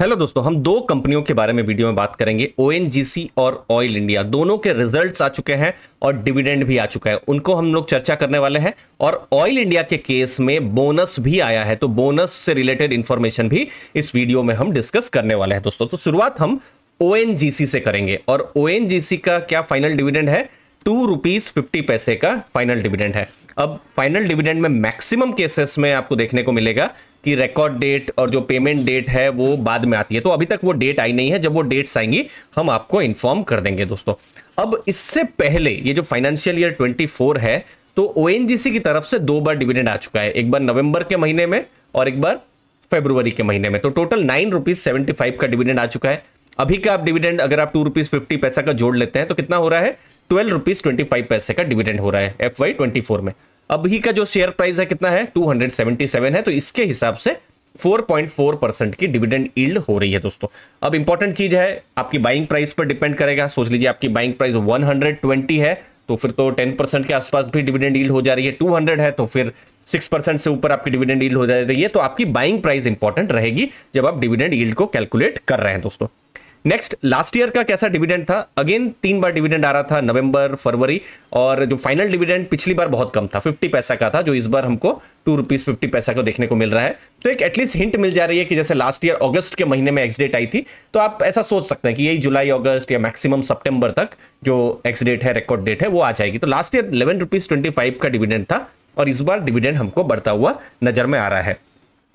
Hello दोस्तों, हम दो कंपनियों के बारे में वीडियो में बात करेंगे। ओएनजीसी और ऑयल इंडिया, दोनों के रिजल्ट्स आ चुके हैं और डिविडेंड भी आ चुका है, उनको हम लोग चर्चा करने वाले हैं। और ऑयल इंडिया के केस में बोनस भी आया है, तो बोनस से रिलेटेड इंफॉर्मेशन भी इस वीडियो में हम डिस्कस करने वाले हैं दोस्तों। तो शुरुआत हम ओएनजीसी से करेंगे और ओएनजीसी का क्या फाइनल डिविडेंड है, ₹2.50 का फाइनल डिविडेंड है। अब फाइनल डिविडेंड में मैक्सिमम केसेस में आपको देखने को मिलेगा कि रिकॉर्ड डेट और जो पेमेंट डेट है वो बाद में आती है, तो अभी तक वो डेट आई नहीं है। जब वो डेट्स आएंगी हम आपको इन्फॉर्म कर देंगे दोस्तों। अब इससे पहले ये जो फाइनेंशियल ईयर 24 है, तो ओएनजीसी की तरफ से दो बार डिविडेंड आ चुका है, एक बार नवंबर के महीने में और एक बार फरवरी के महीने में। तो टोटल ₹9.75 का डिविडेंड आ चुका है। अभी का आप डिविडेंड अगर आप ₹2.50 का जोड़ लेते हैं तो कितना हो रहा है, ₹12.25 का डिविडेंड हो रहा है FY 24 में। अभी का जो शेयर प्राइस है कितना है, 277 है, तो इसके हिसाब से 4.4% की डिविडेंड यील्ड हो रही है दोस्तों। अब इंपॉर्टेंट चीज है, आपकी बाइंग प्राइस पर डिपेंड करेगा। सोच लीजिए आपकी बाइंग प्राइस 120 है तो फिर तो 10% के आसपास भी डिविडेंड यील्ड हो जा रही है। 200 है तो फिर 6% से ऊपर आपकी डिविडेंड यील्ड हो जा रही है। तो आपकी बाइंग प्राइस इंपॉर्टेंट रहेगी जब आप डिविडेंड यील्ड को कैलकुलेट कर रहे हैं दोस्तों। नेक्स्ट, लास्ट ईयर का कैसा डिविडेंड था। अगेन 3 बार डिविडेंड आ रहा था, नवंबर, फरवरी, और जो फाइनल डिविडेंड पिछली बार बहुत कम था, 50 पैसा का था, जो इस बार हमको ₹2.50 को देखने को मिल रहा है। तो एक एटलीस्ट हिंट मिल जा रही है कि जैसे लास्ट ईयर अगस्त के महीने में एक्स डेट आई थी, तो आप ऐसा सोच सकते हैं कि यही जुलाई, अगस्त या मैक्सिमम सितंबर तक जो एक्स डेट है, रिकॉर्ड डेट है, वो आ जाएगी। तो लास्ट ईयर ₹11.25 का डिविडेंड था और इस बार डिविडेंड हमको बढ़ता हुआ नजर में आ रहा है।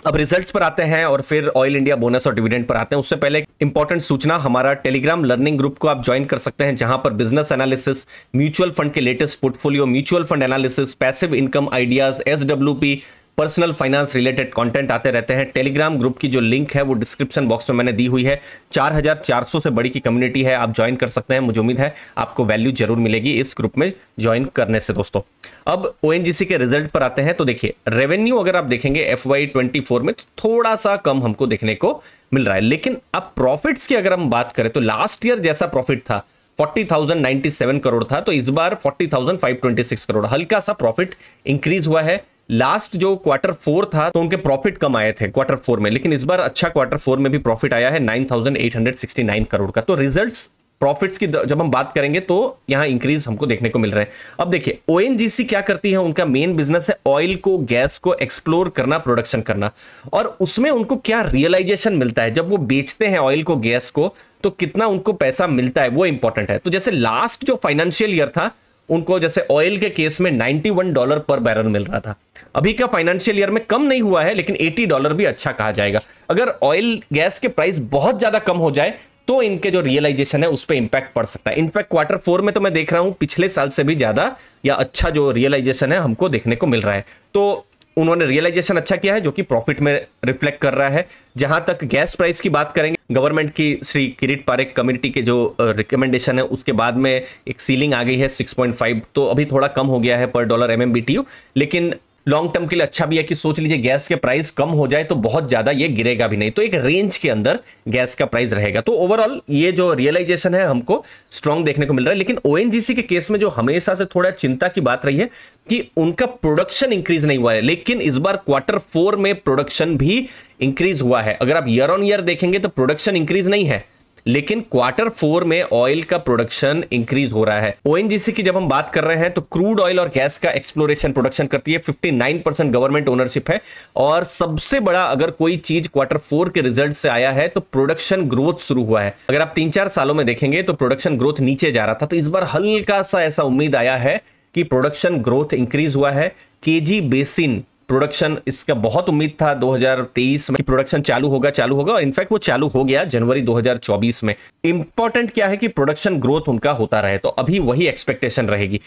अब रिजल्ट्स पर आते हैं और फिर ऑयल इंडिया बोनस और डिविडेंड पर आते हैं। उससे पहले इंपॉर्टेंट सूचना, हमारा टेलीग्राम लर्निंग ग्रुप को आप ज्वाइन कर सकते हैं, जहां पर बिजनेस एनालिसिस, म्यूचुअल फंड के latest portfolio, mutual fund analysis, passive income ideas, SWP, personal finance related content आते रहते हैं। टेलीग्राम ग्रुप की जो लिंक है वो डिस्क्रिप्शन बॉक्स में मैंने दी हुई है। 4400 से बड़ी की कम्युनिटी है, आप ज्वाइन कर सकते हैं। मुझे उम्मीद है आपको वैल्यू जरूर मिलेगी इस ग्रुप में ज्वाइन करने से दोस्तों। अब ओएनजीसी के रिजल्ट पर आते हैं। तो देखिए, रेवेन्यू अगर आप देखेंगे FY 24 में थोड़ा सा कम हमको देखने को मिल रहा है, लेकिन अब प्रॉफिट्स की अगर हम बात करें तो लास्ट ईयर जैसा प्रॉफिट था 40,097 करोड़ था, तो इस बार 40,526 करोड़, हल्का सा प्रॉफिट इंक्रीज हुआ है। लास्ट जो Q4 था तो उनके प्रॉफिट कम आए थे Q4 में, लेकिन इस बार अच्छा Q4 में भी प्रॉफिट आया है 9,869 करोड़ का। तो रिजल्ट्स प्रॉफिट्स की जब हम बात करेंगे तो यहां इंक्रीज हमको देखने को मिल रहा है। अब देखिए, ओएनजीसी क्या करती है, उनका मेन बिजनेस है ऑयल को, गैस को एक्सप्लोर करना, प्रोडक्शन करना, और उसमें उनको क्या रियलाइजेशन मिलता है जब वो बेचते हैं ऑयल को, गैस को, तो कितना उनको पैसा मिलता है वो इंपॉर्टेंट है। तो जैसे लास्ट जो फाइनेंशियल ईयर था उनको जैसे ऑयल के केस में $91 पर बैरल मिल रहा था। अभी का फाइनेंशियल ईयर में कम नहीं हुआ है, लेकिन $80 भी अच्छा कहा जाएगा। अगर ऑयल गैस के प्राइस बहुत ज्यादा कम हो जाए तो इनके जो रियलाइजेशन है उस पर इंपैक्ट पड़ सकता है। इनफैक्ट Q4 में तो मैं देख रहा हूं पिछले साल से भी ज्यादा या अच्छा जो रियलाइजेशन है हमको देखने को मिल रहा है। तो उन्होंने रियलाइजेशन अच्छा किया है जो कि प्रॉफिट में रिफ्लेक्ट कर रहा है। जहां तक गैस प्राइस की बात करेंगे, गवर्नमेंट की श्री किरीट पारेख कमेटी के जो रिकमेंडेशन है उसके बाद में एक सीलिंग आ गई है 6.5, तो अभी थोड़ा कम हो गया है पर डॉलर MMBTU, लेकिन लॉन्ग टर्म के लिए अच्छा भी है कि सोच लीजिए गैस के प्राइस कम हो जाए तो बहुत ज्यादा ये गिरेगा भी नहीं, तो एक रेंज के अंदर गैस का प्राइस रहेगा। तो ओवरऑल ये जो रियलाइजेशन है हमको स्ट्रांग देखने को मिल रहा है। लेकिन ओएनजीसी के केस में जो हमेशा से थोड़ा चिंता की बात रही है कि उनका प्रोडक्शन इंक्रीज नहीं हुआ है, लेकिन इस बार Q4 में प्रोडक्शन भी इंक्रीज हुआ है। अगर आप ईयर ऑन ईयर देखेंगे तो प्रोडक्शन इंक्रीज नहीं है, लेकिन Q4 में ऑयल का प्रोडक्शन इंक्रीज हो रहा है। ओएनजीसी की जब हम बात कर रहे हैं तो क्रूड ऑयल और गैस का एक्सप्लोरेशन प्रोडक्शन करती है, 59% गवर्नमेंट ओनरशिप है, और सबसे बड़ा अगर कोई चीज Q4 के रिजल्ट से आया है तो प्रोडक्शन ग्रोथ शुरू हुआ है। अगर आप 3-4 सालों में देखेंगे तो प्रोडक्शन ग्रोथ नीचे जा रहा था, तो इस बार हल्का सा ऐसा उम्मीद आया है कि प्रोडक्शन ग्रोथ इंक्रीज हुआ है। KG बेसिन प्रोडक्शन, इसका बहुत उम्मीद था 2023 में कि प्रोडक्शन चालू होगा और इनफैक्ट वो चालू हो गया जनवरी 2024 में। इंपॉर्टेंट क्या है कि प्रोडक्शन ग्रोथ उनका होता रहे, तो अभी वही एक्सपेक्टेशन रहेगी।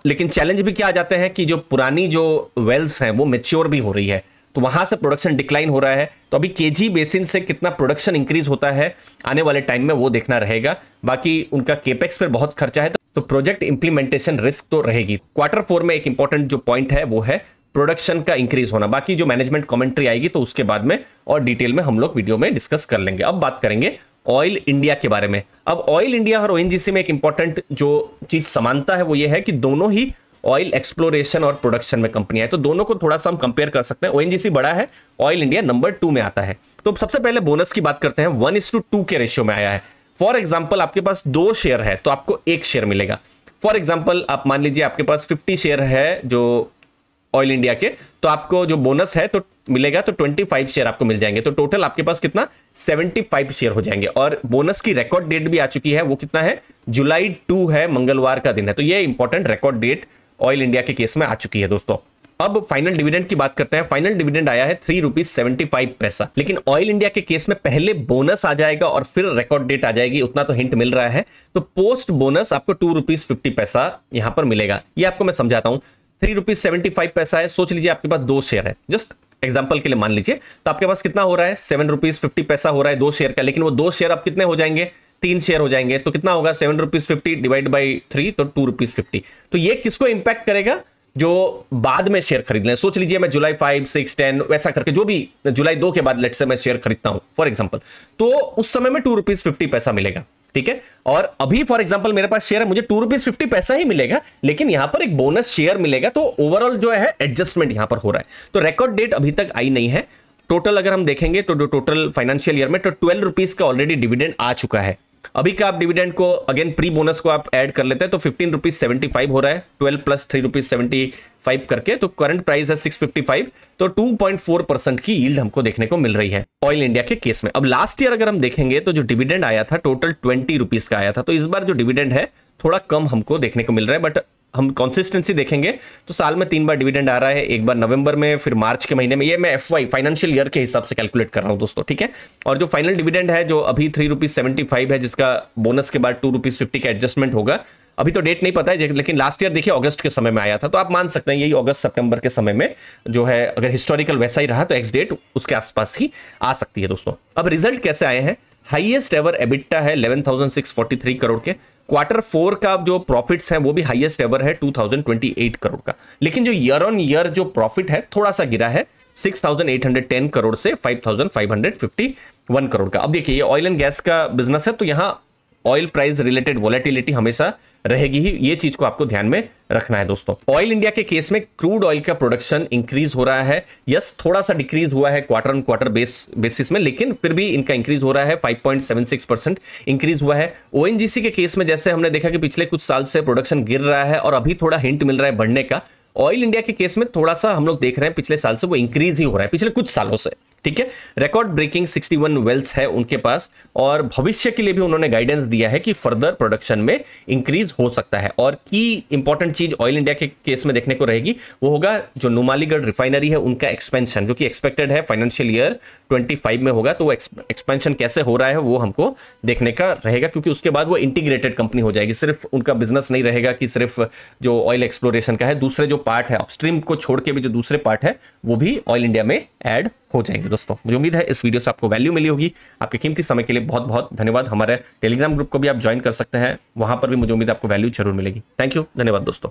लेकिन चैलेंज भी क्या आ जाते हैं कि जो पुरानी जो वेल्स हैं वो मैच्योर भी हो रही है, तो वहां से प्रोडक्शन डिक्लाइन हो रहा है। तो अभी KG बेसिन से कितना प्रोडक्शन इंक्रीज होता है आने वाले टाइम में वो देखना रहेगा। बाकी उनका केपेक्स पर बहुत खर्चा है, तो प्रोजेक्ट इंप्लीमेंटेशन रिस्क तो रहेगी। Q4 में एक इंपॉर्टेंट जो पॉइंट है वो है प्रोडक्शन का इंक्रीज होना। बाकी जो मैनेजमेंट कमेंट्री आएगी तो उसके बाद में और डिटेल में हम लोग वीडियो में डिस्कस कर लेंगे। अब बात करेंगे ऑयल इंडिया के बारे में। अब ऑयल इंडिया और ओएनजीसी में एक इंपॉर्टेंट जो चीज समानता है वो ये है कि दोनों ही ऑयल एक्सप्लोरेशन और प्रोडक्शन में कंपनियां है, तो दोनों को थोड़ा सा हम कंपेयर कर सकते हैं। ओएनजीसी बड़ा है, ऑयल इंडिया नंबर 2 में आता है। तो सबसे पहले बोनस की बात करते हैं। 1:2 के रेशियो में आया है। फॉर एग्जाम्पल आपके पास 2 शेयर है तो आपको 1 शेयर मिलेगा। फॉर एग्जाम्पल आप मान लीजिए आपके पास 50 शेयर है जो ऑयल इंडिया के, तो आपको जो बोनस है तो मिलेगा तो 25 शेयर आपको मिल जाएंगे। तो टोटल आपके पास कितना 75 शेयर हो जाएंगे। और बोनस की रिकॉर्ड डेट भी आ चुकी है, वो कितना है जुलाई 2 है, मंगलवार का दिन है। तो ये important record date oil India के केस में आ चुकी है दोस्तों। अब फाइनल डिविडेंड की बात करते हैं। फाइनल डिविडेंड आया है 3 रुपीज 75 पैसा। लेकिन ऑयल इंडिया के केस में पहले बोनस आ जाएगा और फिर रिकॉर्ड डेट आ जाएगी, उतना तो हिंट मिल रहा है। तो पोस्ट बोनस आपको 2 रुपीज 50 पैसा यहां पर मिलेगा। ये आपको मैं समझाता हूं। 3 रुपीज 75 पैसा है। सोच लीजिए आपके पास 2 शेयर है, जस्ट एग्जांपल के लिए मान लीजिए, तो आपके पास कितना हो रहा है 7 रुपीज 50 पैसा हो रहा है 2 शेयर का। लेकिन वो 2 शेयर अब कितने हो जाएंगे 3 शेयर हो जाएंगे। तो कितना होगा 7 रुपीज 50 डिवाइड बाई 3, तो 2 रुपीज 50। तो ये किसको इंपैक्ट करेगा, जो बाद में शेयर खरीद लें। सोच लीजिए मैं जुलाई 5, 6, 10 वैसा करके, जो भी जुलाई 2 के बाद लेट से मैं शेयर खरीदता हूं फॉर एग्जांपल, तो उस समय में 2 रुपीज 50 पैसा मिलेगा। ठीक है। और अभी फॉर एग्जांपल मेरे पास शेयर है, मुझे 2 रुपीज 50 पैसा ही मिलेगा, लेकिन यहां पर एक बोनस शेयर मिलेगा। तो ओवरऑल जो है एडजस्टमेंट यहां पर हो रहा है। तो रिकॉर्ड डेट अभी तक आई नहीं है। टोटल अगर हम देखेंगे तो जो टोटल फाइनेंशियल ईयर में तो 12 रुपीज का ऑलरेडी डिविडेंड आ चुका है। अभी का आप डिविडेंड को अगेन प्री बोनस को आप ऐड कर लेते हैं तो 15 रुपीज 75 हो रहा है, 12 प्लस 3 रुपीज 75 करके, तो करंट प्राइस है 655। तो 2.4% की यील्ड हमको देखने को मिल रही है ऑयल इंडिया के केस में। अब लास्ट ईयर अगर हम देखेंगे तो जो डिविडेंड आया था टोटल 20 रुपीज का आया था। तो इस बार जो डिविडेंड है थोड़ा कम हमको देखने को मिल रहा है, बट हम कंसिस्टेंसी देखेंगे तो साल में 3 बार डिविडेंड आ रहा है, एक बार नवंबर में, फिर मार्च के महीने में। ये मैं FY फाइनेंशियल ईयर के हिसाब से कैलकुलेट कर रहा हूं दोस्तों। ठीक है। और जो फाइनल डिविडेंड है जो अभी 3 रुपीज 75 है, जिसका बोनस के बाद 2 रुपीज 50 का एडजस्टमेंट होगा। अभी तो डेट नहीं पता है, लेकिन लास्ट ईयर देखिए अगस्त के समय में आया था। तो आप मान सकते हैं यही अगस्त सितंबर के समय में जो है, अगर हिस्टोरिकल वैसा ही रहा तो एक्स डेट उसके आसपास ही आ सकती है दोस्तों। अब रिजल्ट कैसे आए हैं। हाईएस्ट एवर एबिटा है 11,643 करोड़ के। Q4 का जो प्रॉफिट्स हैं वो भी हाईएस्ट एवर है 2028 करोड़ का। लेकिन जो ईयर ऑन ईयर जो प्रॉफिट है थोड़ा सा गिरा है 6,810 करोड़ से 5,551 करोड़ का। अब देखिए ये ऑयल एंड गैस का बिजनेस है, तो यहां ऑयल प्राइस रिलेटेड वोलेटिलिटी हमेशा रहेगी ही, ये चीज को आपको ध्यान में रखना है दोस्तों। ऑयल इंडिया के केस में क्रूड ऑयल का प्रोडक्शन इंक्रीज हो रहा है। यस, थोड़ा सा डिक्रीज हुआ है क्वार्टर ऑन क्वार्टर बेसिस में, लेकिन फिर भी इनका इंक्रीज हो रहा है। 5.76% इंक्रीज हुआ है। ओएनजीसी के केस में जैसे हमने देखा कि पिछले कुछ साल से प्रोडक्शन गिर रहा है और अभी थोड़ा हिंट मिल रहा है बढ़ने का। ऑयल इंडिया के केस में थोड़ा सा हम लोग देख रहे हैं पिछले साल से वो इंक्रीज ही हो रहा है, पिछले कुछ सालों से। ठीक है। रिकॉर्ड ब्रेकिंग 61 वेल्स है उनके पास, और भविष्य के लिए भी उन्होंने गाइडेंस दिया है कि फर्दर प्रोडक्शन में इंक्रीज हो सकता है। और की इंपॉर्टेंट चीज ऑयल इंडिया के केस में देखने को रहेगी वो होगा जो नुमालीगढ़ रिफाइनरी है उनका एक्सपेंशन, जो कि एक्सपेक्टेड है फाइनेंशियल ईयर 25 में होगा। तो वो एक्सपेंशन कैसे हो रहा है वो हमको देखने का रहेगा, क्योंकि उसके बाद वो इंटीग्रेटेड कंपनी हो जाएगी। सिर्फ उनका बिजनेस नहीं रहेगा कि सिर्फ जो ऑयल एक्सप्लोरेशन का है, दूसरे जो पार्ट है अपस्ट्रीम को छोड़ के भी जो दूसरे पार्ट है वो भी ऑयल इंडिया में ऐड हो जाएंगे दोस्तों। मुझे उम्मीद है इस वीडियो से आपको वैल्यू मिली होगी। आपके कीमती समय के लिए बहुत बहुत धन्यवाद। हमारे टेलीग्राम ग्रुप को भी आप ज्वाइन कर सकते हैं, वहां पर भी मुझे उम्मीद है आपको वैल्यू जरूर मिलेगी। थैंक यू, धन्यवाद दोस्तों।